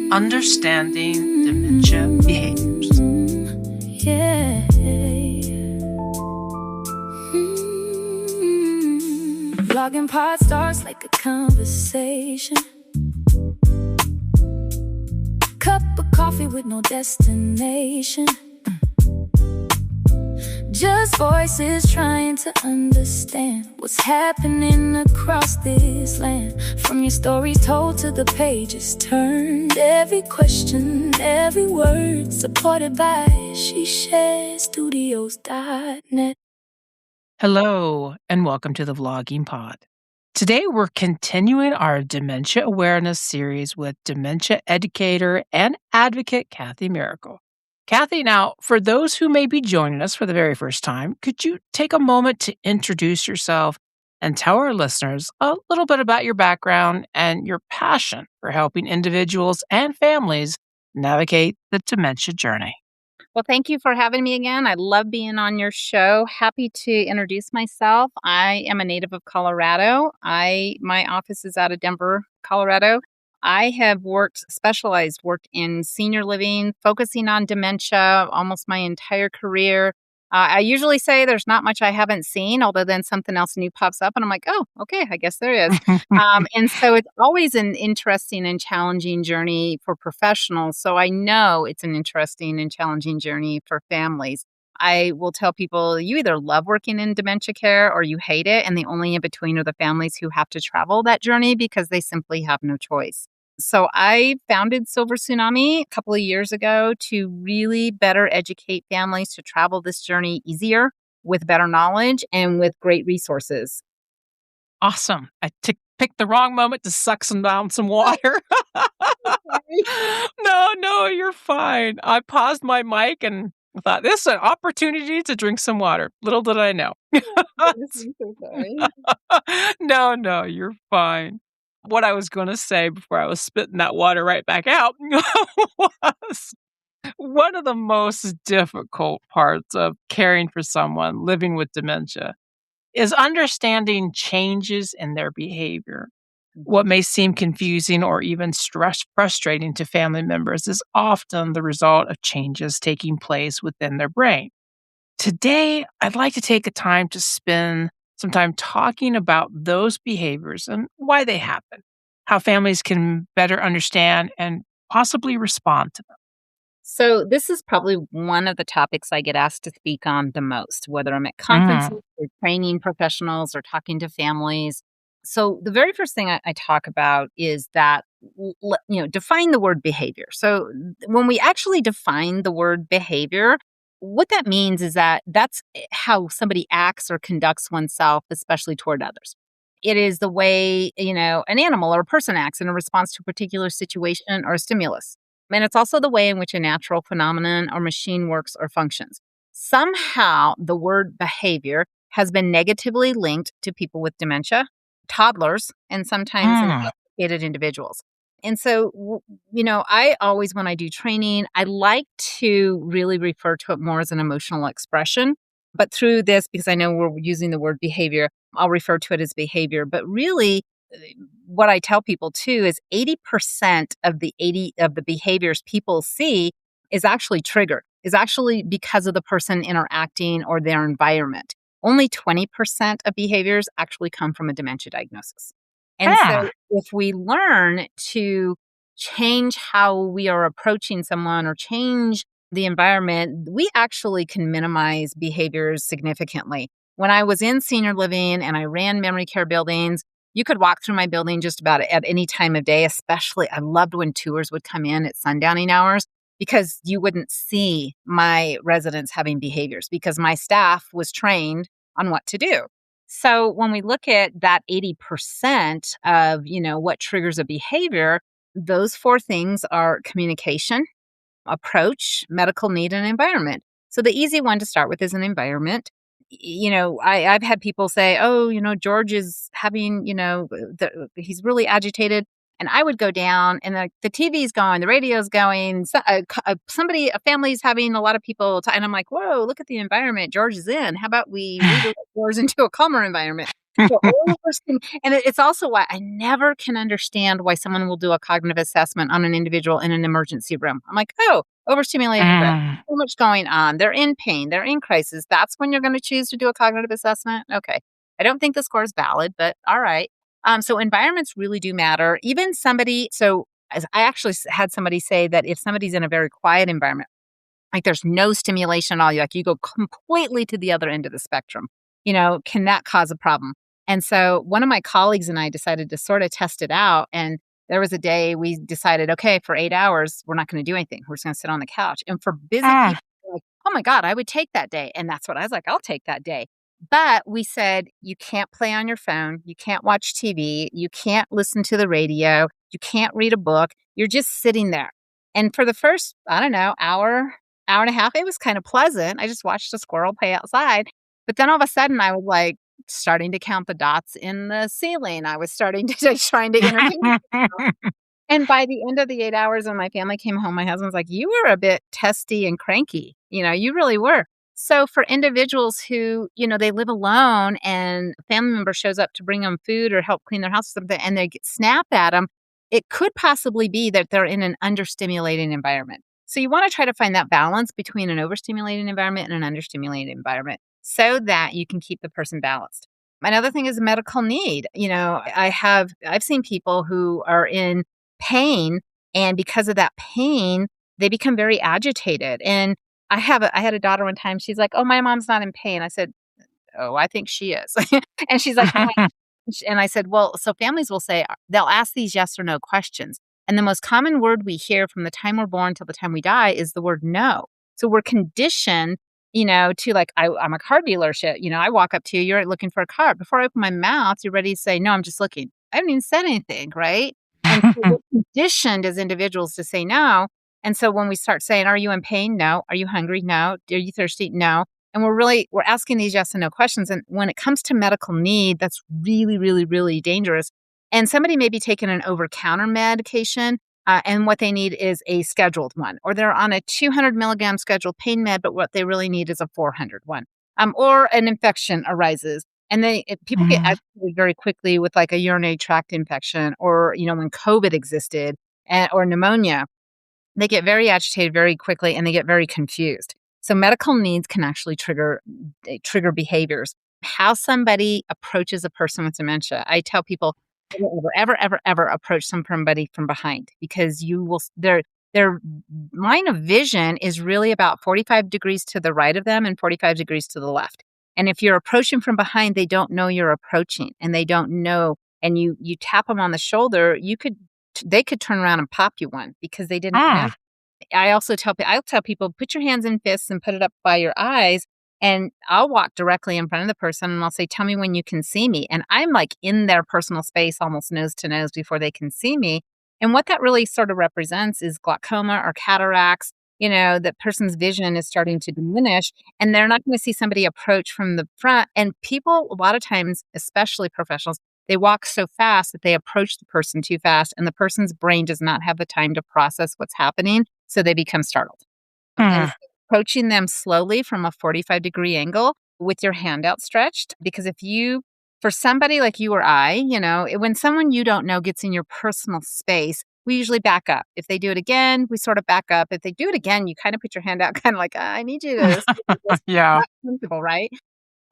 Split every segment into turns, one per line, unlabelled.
Understanding Dementia Behaviors.
Yeah. Vlogging pod starts like a conversation. Cup of coffee with no destination. Just voices trying to understand what's happening across this land. From your stories told to the pages turned. Every question, every word, supported by SheSharesStudios.net.
Hello, and welcome to the Vlogging Pod. Today, we're continuing our Dementia Awareness series with Dementia educator and advocate Kathi Miracle. Kathi, now, for those who may be joining us for the very first time, could you take a moment to introduce yourself and tell our listeners a little bit about your background and your passion for helping individuals and families navigate the dementia journey?
Well, thank you for having me again. I love being on your show. Happy to introduce myself. I am a native of Colorado. My office is out of Denver, Colorado. I have worked in senior living, focusing on dementia almost my entire career. I usually say there's not much I haven't seen, although then something else new pops up and I'm like, oh, okay, I guess there is. And so it's always an interesting and challenging journey for professionals. So I know it's an interesting and challenging journey for families. I will tell people you either love working in dementia care or you hate it. And the only in between are the families who have to travel that journey because they simply have no choice. So I founded Silver Tsunami a couple of years ago to really better educate families to travel this journey easier with better knowledge and with great resources.
Awesome. I picked the wrong moment to suck down some water. No, you're fine. I paused my mic and thought, this is an opportunity to drink some water. Little did I know.
I'm so sorry.
No, you're fine. What I was going to say before I was spitting that water right back out was one of the most difficult parts of caring for someone living with dementia is understanding changes in their behavior. What may seem confusing or even frustrating to family members is often the result of changes taking place within their brain. Today, I'd like to take a time to spend some time talking about those behaviors and why they happen, how families can better understand and possibly respond to them.
So this is probably one of the topics I get asked to speak on the most, whether I'm at conferences or training professionals or talking to families. So the very first thing I talk about is that, define the word behavior. So when we actually define the word behavior, what that means is that that's how somebody acts or conducts oneself, especially toward others. It is the way, an animal or a person acts in a response to a particular situation or a stimulus. And it's also the way in which a natural phenomenon or machine works or functions. Somehow, the word behavior has been negatively linked to people with dementia, toddlers, and sometimes intoxicated individuals. And so, I always, when I do training, I like to really refer to it more as an emotional expression. But through this, because I know we're using the word behavior, I'll refer to it as behavior. But really, what I tell people too is 80% of the behaviors people see is actually triggered, is actually because of the person interacting or their environment. Only 20% of behaviors actually come from a dementia diagnosis. And so if we learn to change how we are approaching someone or change the environment, we actually can minimize behaviors significantly. When I was in senior living and I ran memory care buildings, you could walk through my building just about at any time of day, especially I loved when tours would come in at sundowning hours because you wouldn't see my residents having behaviors because my staff was trained on what to do. So when we look at that 80% of, what triggers a behavior, those four things are communication, approach, medical need, and environment. So the easy one to start with is an environment. I've had people say, oh, George is having, he's really agitated. And I would go down and the TV's going, the radio's going, a family's having a lot of people. And I'm like, whoa, look at the environment George is in. How about we redirect George into a calmer environment? So overstim and it's also why I never can understand why someone will do a cognitive assessment on an individual in an emergency room. I'm like, "Oh, overstimulated stress.
Mm.
So much going on. They're in pain. They're in crisis. That's when you're gonna choose to do a cognitive assessment? Okay. I don't think the score is valid, but alright." So environments really do matter. Even somebody as I actually had somebody say that if somebody's in a very quiet environment, like there's no stimulation at all, like you go completely to the other end of the spectrum, can that cause a problem? And so one of my colleagues and I decided to sort of test it out. And there was a day we decided, okay, for 8 hours, we're not going to do anything. We're just going to sit on the couch. And for busy
Mm.
people, they're like, oh my God, I would take that day. And that's what I was like, I'll take that day. But we said, you can't play on your phone. You can't watch TV. You can't listen to the radio. You can't read a book. You're just sitting there. And for the first, I don't know, hour and a half, it was kind of pleasant. I just watched a squirrel play outside. But then all of a sudden, I was like starting to count the dots in the ceiling. I was starting to just trying to entertain myself. And by the end of the 8 hours when my family came home, my husband was like, "You were a bit testy and cranky. You really were." So for individuals who, they live alone and a family member shows up to bring them food or help clean their house or something, and they get snapped at them, it could possibly be that they're in an understimulating environment. So you want to try to find that balance between an overstimulating environment and an understimulating environment so that you can keep the person balanced. Another thing is a medical need. I've seen people who are in pain, and because of that pain, they become very agitated. And I had a daughter one time. She's like, "Oh, my mom's not in pain." I said, "Oh, I think she is." And she's like, "No, and I said, well, so families will say, they'll ask these yes or no questions. And the most common word we hear from the time we're born till the time we die is the word no. So we're conditioned, to like, I'm a car dealership. I walk up to you, you're looking for a car. Before I open my mouth, you're ready to say, no, I'm just looking. I haven't even said anything, right? And so we're conditioned as individuals to say no. And so when we start saying, are you in pain? No. Are you hungry? No. Are you thirsty? No. And we're asking these yes and no questions. And when it comes to medical need, that's really, really, really dangerous. And somebody may be taking an over-counter medication, and what they need is a scheduled one, or they're on a 200 milligram scheduled pain med, but what they really need is a 400 one, or an infection arises. And people get
Mm.
agitated very quickly with like a urinary tract infection, or when COVID existed, or pneumonia. They get very agitated very quickly and they get very confused. So medical needs can actually trigger behaviors. How somebody approaches a person with dementia. I tell people, don't ever, ever, ever approach somebody from behind, because their line of vision is really about 45 degrees to the right of them and 45 degrees to the left. And if you're approaching from behind, they don't know you're approaching, and they don't know, and you tap them on the shoulder, they could turn around and pop you one because they didn't know.
Mm.
I'll tell people, put your hands in fists and put it up by your eyes. And I'll walk directly in front of the person and I'll say, tell me when you can see me. And I'm like in their personal space, almost nose to nose before they can see me. And what that really sort of represents is glaucoma or cataracts. That person's vision is starting to diminish, and they're not going to see somebody approach from the front. And people, a lot of times, especially professionals, they walk so fast that they approach the person too fast, and the person's brain does not have the time to process what's happening, so they become startled. And
Mm.
so approaching them slowly from a 45-degree angle with your hand outstretched, because for somebody like you or I, when someone you don't know gets in your personal space, we usually back up. If they do it again, we sort of back up. If they do it again, you kind of put your hand out, kind of like, I need you to stay with this.
Yeah.
Not comfortable, right?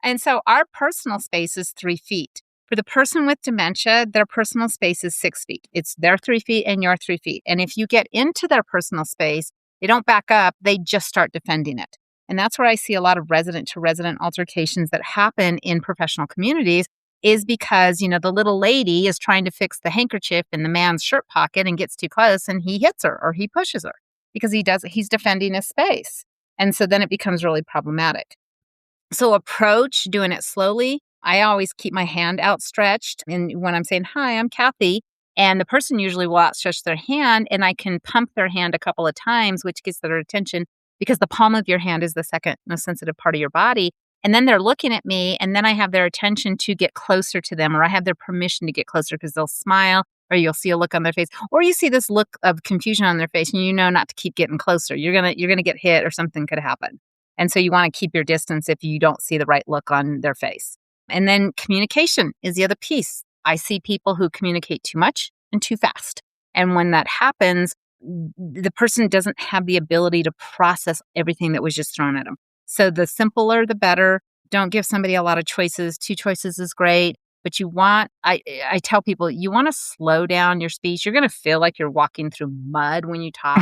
And so our personal space is 3 feet. For the person with dementia, their personal space is 6 feet. It's their 3 feet and your 3 feet. And if you get into their personal space, they don't back up, they just start defending it. And that's where I see a lot of resident to resident altercations that happen in professional communities, is because, the little lady is trying to fix the handkerchief in the man's shirt pocket and gets too close and he hits her or he pushes her because he's defending his space. And so then it becomes really problematic. So approach doing it slowly. I always keep my hand outstretched. And when I'm saying, hi, I'm Kathi, and the person usually will outstretch their hand, and I can pump their hand a couple of times, which gets their attention, because the palm of your hand is the second most sensitive part of your body. And then they're looking at me, and then I have their attention to get closer to them, or I have their permission to get closer, because they'll smile, or you'll see a look on their face, or you see this look of confusion on their face, and you know not to keep getting closer. You're gonna get hit, or something could happen. And so you want to keep your distance if you don't see the right look on their face. And then communication is the other piece. I see people who communicate too much and too fast. And when that happens, the person doesn't have the ability to process everything that was just thrown at them. So the simpler, the better. Don't give somebody a lot of choices. 2 choices is great. But I tell people, you want to slow down your speech. You're going to feel like you're walking through mud when you talk,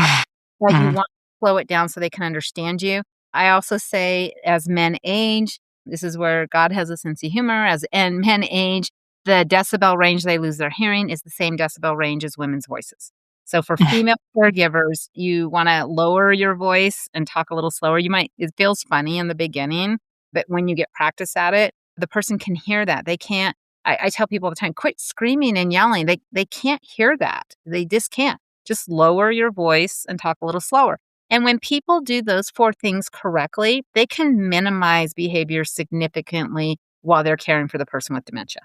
but you
Mhm.
want to slow it down so they can understand you. I also say, as men age, this is where God has a sense of humor. And men age, the decibel range they lose their hearing is the same decibel range as women's voices. So for female caregivers, you want to lower your voice and talk a little slower. It feels funny in the beginning, but when you get practice at it, the person can hear that. They can't. I tell people all the time, quit screaming and yelling. They can't hear that. They just can't. Just lower your voice and talk a little slower. And when people do those 4 things correctly, they can minimize behavior significantly while they're caring for the person with dementia.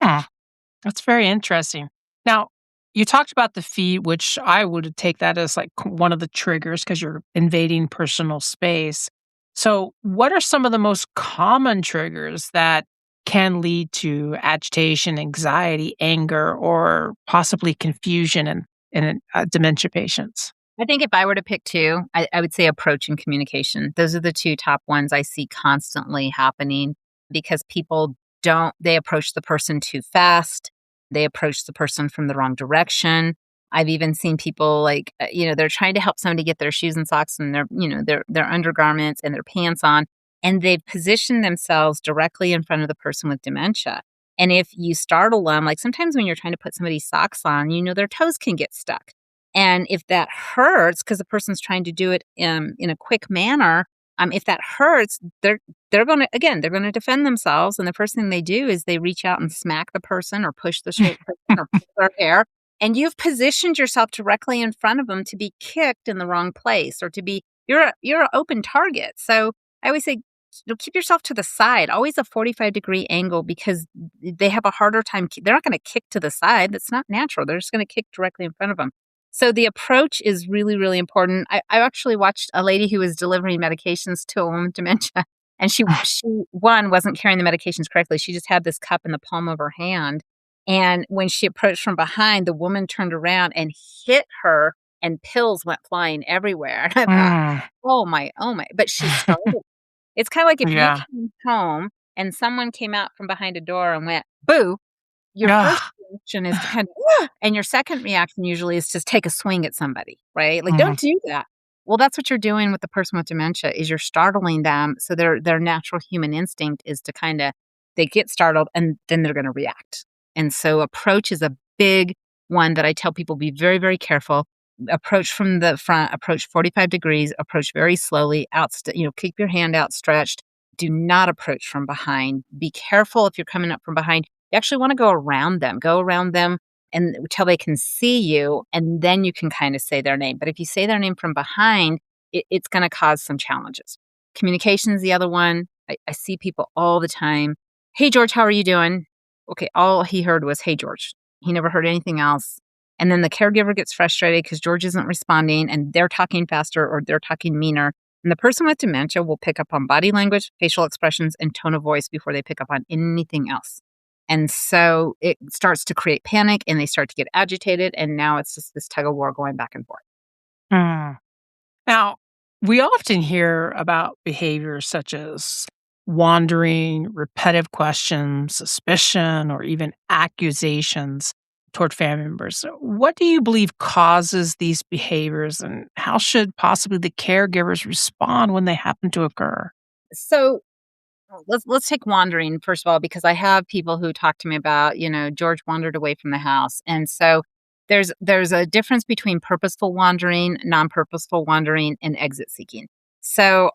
Hmm. That's very interesting. Now, you talked about the feet, which I would take that as like one of the triggers because you're invading personal space. So, what are some of the most common triggers that can lead to agitation, anxiety, anger, or possibly confusion in dementia patients?
I think if I were to pick 2, I would say approach and communication. Those are the 2 top ones I see constantly happening because people they approach the person too fast. They approach the person from the wrong direction. I've even seen people they're trying to help somebody get their shoes and socks and their undergarments and their pants on, and they've positioned themselves directly in front of the person with dementia. And if you startle them, like sometimes when you're trying to put somebody's socks on, their toes can get stuck. And if that hurts, because the person's trying to do it in a quick manner, if that hurts, they're going to defend themselves. And the first thing they do is they reach out and smack the person or push the person or pull their hair. And you've positioned yourself directly in front of them to be kicked in the wrong place or to be you're an open target. So I always say, keep yourself to the side, always a 45-degree angle, because they have a harder time. They're not going to kick to the side. That's not natural. They're just going to kick directly in front of them. So the approach is really, really important. I actually watched a lady who was delivering medications to a woman with dementia, and she one wasn't carrying the medications correctly. She just had this cup in the palm of her hand, and when she approached from behind, the woman turned around and hit her, and pills went flying everywhere. And I thought,
Mm.
oh my! But she started. It's kind of like if you
Yeah.
came home and someone came out from behind a door and went boo. Your first
Ugh.
reaction is to kind of, and your second reaction usually is just take a swing at somebody, right? Like,
Mhm.
don't do that. Well, that's what you're doing with the person with dementia is you're startling them. So their natural human instinct is to they get startled and then they're going to react. And so approach is a big one that I tell people be very, very careful. Approach from the front, approach 45 degrees, approach very slowly, keep your hand outstretched. Do not approach from behind. Be careful if you're coming up from behind. You actually want to go around them and until they can see you, and then you can kind of say their name. But if you say their name from behind, it's going to cause some challenges. Communication is the other one. I see people all the time. Hey, George, how are you doing? Okay, all he heard was, hey, George. He never heard anything else. And then the caregiver gets frustrated because George isn't responding and they're talking faster or they're talking meaner. And the person with dementia will pick up on body language, facial expressions, and tone of voice before they pick up on anything else. And so it starts to create panic and they start to get agitated. And now it's just this tug of war going back and forth.
Mm. Now, we often hear about behaviors such as wandering, repetitive questions, suspicion, or even accusations toward family members. So what do you believe causes these behaviors, and how should possibly the caregivers respond when they happen to occur?
So let's take wandering first of all, because I have people who talk to me about, George wandered away from the house. And so there's a difference between purposeful wandering, non-purposeful wandering, and exit seeking. So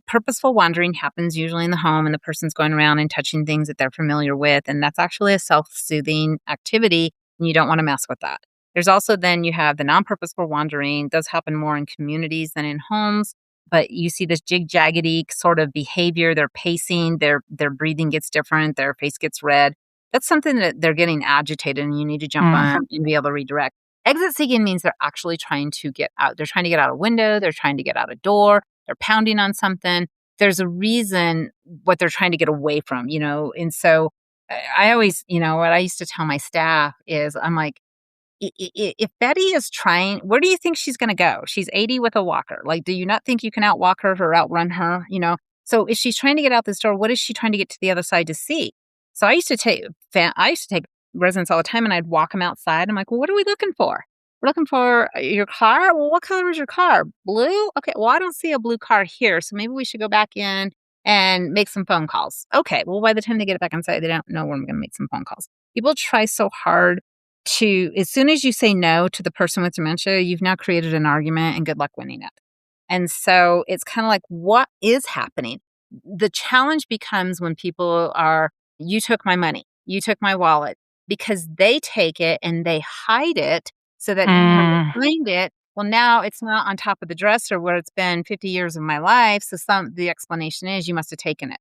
purposeful wandering happens usually in the home and the person's going around and touching things that they're familiar with. And that's actually a self-soothing activity. And you don't want to mess with that. There's also then you have the non-purposeful wandering. It does happen more in communities than in homes. But you see this jig-jaggedy sort of behavior. They're pacing, their breathing gets different, their face gets red. That's something that they're getting agitated and you need to jump
Mm.
on and be able to redirect. Exit seeking means they're actually trying to get out. They're trying to get out a window. They're trying to get out a door. They're pounding on something. there's a reason what they're trying to get away from, and so I always, what I used to tell my staff is, I'm like, if Betty is trying, where do you think she's going to go? She's 80 with a walker. Like, do you not think you can outwalk her or outrun her? So if she's trying to get out this door, what is she trying to get to the other side to see? So I used to take residents all the time, and I'd walk them outside. I'm like, well, what are we looking for? We're looking for your car. Well, what color is your car? Blue. Okay. Well, I don't see a blue car here, so maybe we should go back in and make some phone calls. Okay. Well, by the time they get it back inside, they don't know where I'm going to make some phone calls. People try so hard as soon as you say no to the person with dementia, you've now created an argument, and good luck winning it. And so it's kind of like, what is happening? The challenge becomes when people are, you took my money, you took my wallet, because they take it and they hide it so that when they find it, well, now it's not on top of the dresser where it's been 50 years of my life. So the explanation is you must have taken it.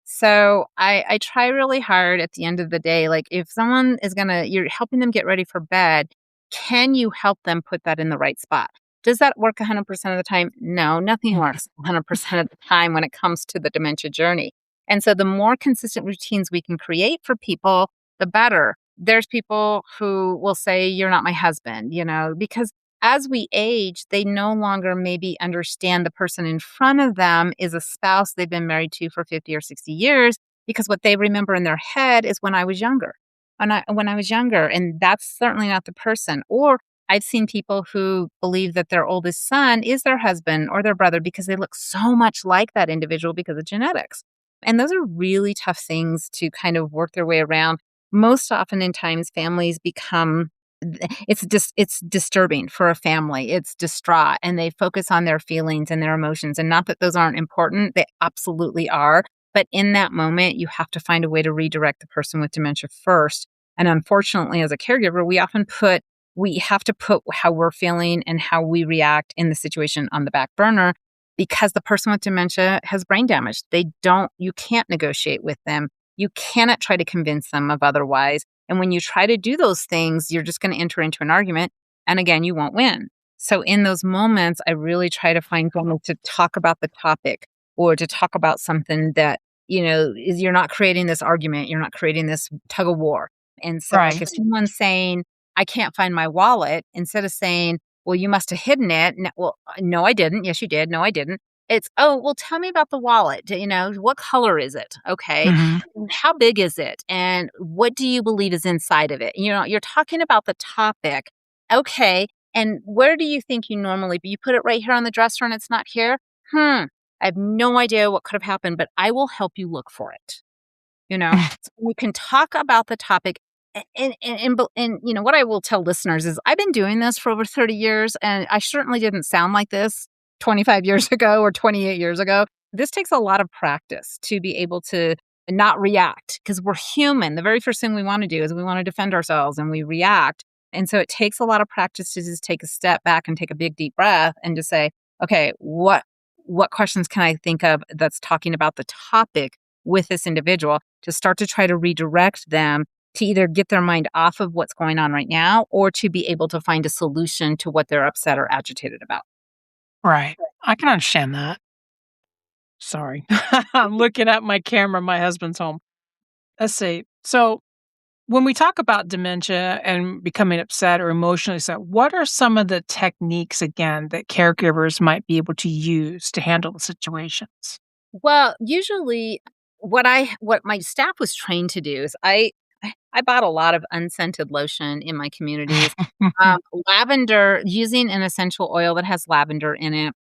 So I try really hard at the end of the day, like if someone is you're helping them get ready for bed, can you help them put that in the right spot? Does that work 100% of the time? No, nothing works 100% of the time when it comes to the dementia journey. And so the more consistent routines we can create for people, the better. There's people who will say, you're not my husband, because as we age, they no longer maybe understand the person in front of them is a spouse they've been married to for 50 or 60 years, because what they remember in their head is when I was younger. When I was younger, and that's certainly not the person. Or I've seen people who believe that their oldest son is their husband or their brother because they look so much like that individual because of genetics. And those are really tough things to kind of work their way around. Most often in times, families become it's disturbing for a family. It's distraught, and they focus on their feelings and their emotions. And not that those aren't important, they absolutely are. But in that moment, you have to find a way to redirect the person with dementia first. And unfortunately, as a caregiver, we have to put how we're feeling and how we react in the situation on the back burner, because the person with dementia has brain damage. You can't negotiate with them. You cannot try to convince them of otherwise. And when you try to do those things, you're just going to enter into an argument. And again, you won't win. So in those moments, I really try to find someone to talk about the topic, or to talk about something that, you're not creating this argument. You're not creating this tug of war. And so like if someone's saying, I can't find my wallet, instead of saying, well, you must have hidden it. Well, no, I didn't. Yes, you did. No, I didn't. It's, oh, well, tell me about the wallet. What color is it? Okay. How big is it? And what do you believe is inside of it? You're talking about the topic. Okay. And where do you think you put it right here on the dresser and it's not here? I have no idea what could have happened, but I will help you look for it. So we can talk about the topic. And what I will tell listeners is I've been doing this for over 30 years, and I certainly didn't sound like this 25 years ago or 28 years ago. This takes a lot of practice to be able to not react, because we're human. The very first thing we want to do is we want to defend ourselves, and we react. And so it takes a lot of practice to just take a step back and take a big, deep breath and to say, okay, what questions can I think of that's talking about the topic with this individual, to start to try to redirect them to either get their mind off of what's going on right now, or to be able to find a solution to what they're upset or agitated about.
Right. I can understand that. Sorry. I'm looking at my camera. My husband's home. Let's see. So when we talk about dementia and becoming upset or emotionally upset, what are some of the techniques, again, that caregivers might be able to use to handle the situations?
Well, usually what my staff was trained to do is I bought a lot of unscented lotion in my communities. Lavender, using an essential oil that has lavender in it.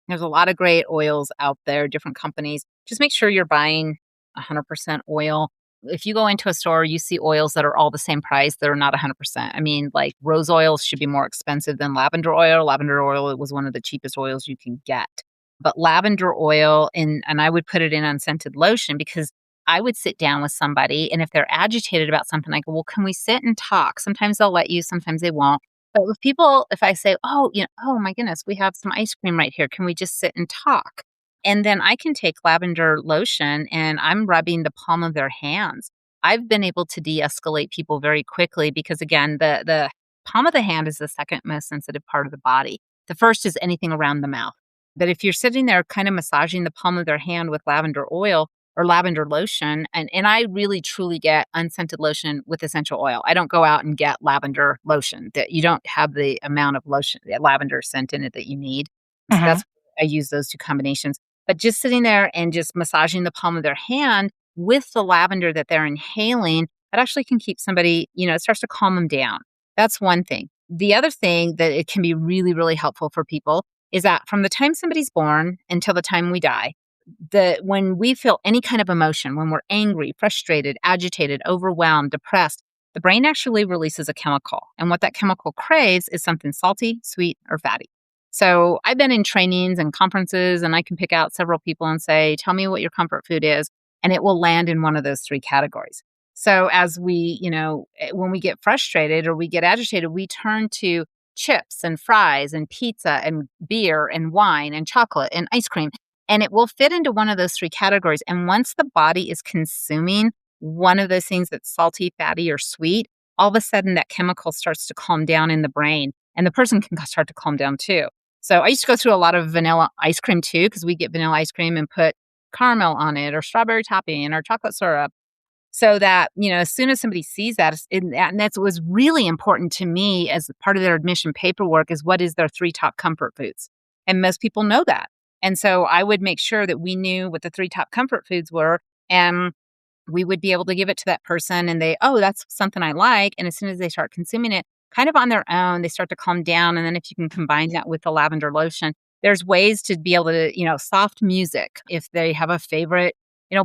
There's a lot of great oils out there, different companies. Just make sure you're buying 100% oil. If you go into a store, you see oils that are all the same price that are not 100%. I mean, like rose oil should be more expensive than lavender oil. Lavender oil was one of the cheapest oils you can get. But lavender oil, and I would put it in unscented lotion, because I would sit down with somebody, and if they're agitated about something, I go, well, can we sit and talk? Sometimes they'll let you, sometimes they won't. But with people, if I say, oh, oh my goodness, we have some ice cream right here. Can we just sit and talk? And then I can take lavender lotion and I'm rubbing the palm of their hands. I've been able to de-escalate people very quickly, because again, the palm of the hand is the second most sensitive part of the body. The first is anything around the mouth. But if you're sitting there kind of massaging the palm of their hand with lavender oil or lavender lotion, and I really truly get unscented lotion with essential oil. I don't go out and get lavender lotion that you don't have the amount of lotion, lavender scent in it that you need. So
Mhm.
that's I use those two combinations. But just sitting there and just massaging the palm of their hand with the lavender that they're inhaling, that actually can keep somebody, it starts to calm them down. That's one thing. The other thing that it can be really, really helpful for people is that from the time somebody's born until the time we die, when we feel any kind of emotion, when we're angry, frustrated, agitated, overwhelmed, depressed, the brain actually releases a chemical. And what that chemical craves is something salty, sweet, or fatty. So I've been in trainings and conferences, and I can pick out several people and say, tell me what your comfort food is. And it will land in one of those three categories. So as when we get frustrated or we get agitated, we turn to chips and fries and pizza and beer and wine and chocolate and ice cream. And it will fit into one of those three categories. And once the body is consuming one of those things that's salty, fatty, or sweet, all of a sudden that chemical starts to calm down in the brain and the person can start to calm down too. So I used to go through a lot of vanilla ice cream too, because we get vanilla ice cream and put caramel on it or strawberry topping or chocolate syrup. So that, as soon as somebody sees that, and that was really important to me as part of their admission paperwork is what is their three top comfort foods. And most people know that. And so I would make sure that we knew what the three top comfort foods were. And we would be able to give it to that person and that's something I like. And as soon as they start consuming it kind of on their own, they start to calm down. And then if you can combine that with the lavender lotion, there's ways to be able to, soft music if they have a favorite,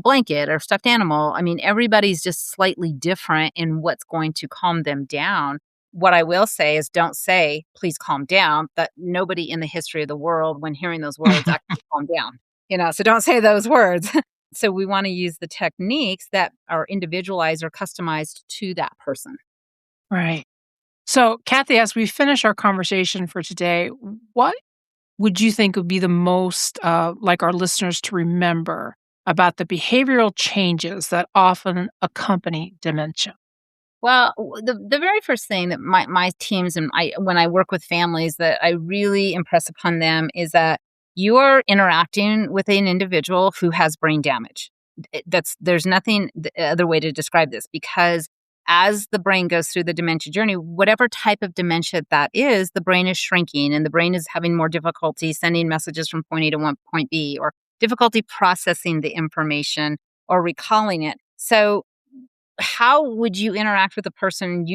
blanket or stuffed animal. I mean, everybody's just slightly different in what's going to calm them down. What I will say is don't say, please calm down, that nobody in the history of the world, when hearing those words, actually calm down. So don't say those words. So we want to use the techniques that are individualized or customized to that person.
Right. So, Kathi, as we finish our conversation for today, what would you think would be the most, like our listeners to remember about the behavioral changes that often accompany dementia?
Well, the very first thing that my teams and when I work with families that I really impress upon them is that you are interacting with an individual who has brain damage. There's nothing other way to describe this because as the brain goes through the dementia journey, whatever type of dementia that is, the brain is shrinking and the brain is having more difficulty sending messages from point A to point B or difficulty processing the information or recalling it. So how would you interact with a person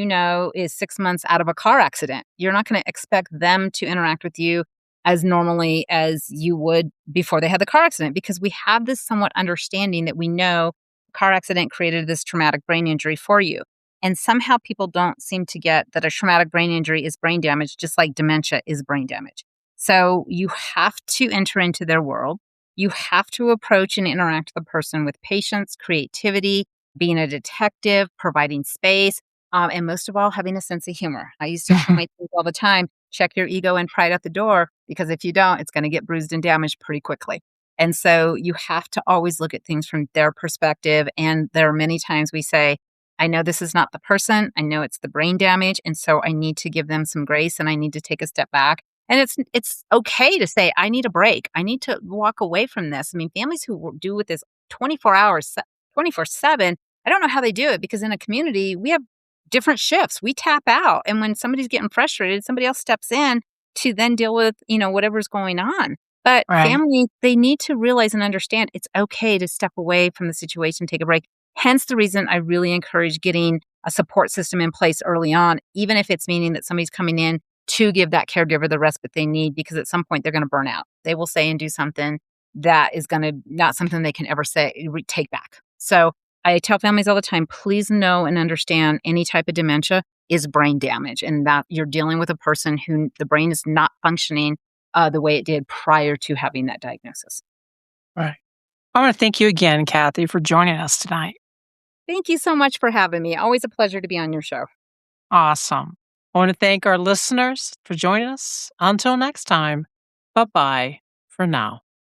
is 6 months out of a car accident? You're not gonna expect them to interact with you as normally as you would before they had the car accident because we have this somewhat understanding that we know car accident created this traumatic brain injury for you. And somehow people don't seem to get that a traumatic brain injury is brain damage, just like dementia is brain damage. So you have to enter into their world. You have to approach and interact with the person with patience, creativity, being a detective, providing space, and most of all, having a sense of humor. I used to tell my teams all the time, check your ego and pride at the door, because if you don't, it's going to get bruised and damaged pretty quickly. And so you have to always look at things from their perspective. And there are many times we say, I know this is not the person. I know it's the brain damage. And so I need to give them some grace and I need to take a step back. And it's okay to say, I need a break. I need to walk away from this. I mean, families who do with this 24 hours, 24/7, I don't know how they do it because in a community, we have different shifts. We tap out. And when somebody's getting frustrated, somebody else steps in to then deal with, whatever's going on. But
Right.
families, they need to realize and understand it's okay to step away from the situation, take a break. Hence the reason I really encourage getting a support system in place early on, even if it's meaning that somebody's coming in to give that caregiver the respite they need, because at some point they're going to burn out. They will say and do something that is going to not something they can ever take back. So I tell families all the time, please know and understand any type of dementia is brain damage and that you're dealing with a person who the brain is not functioning the way it did prior to having that diagnosis.
Right. I want to thank you again, Kathi, for joining us tonight.
Thank you so much for having me. Always a pleasure to be on your show.
Awesome. I want to thank our listeners for joining us. Until next time, bye bye for now.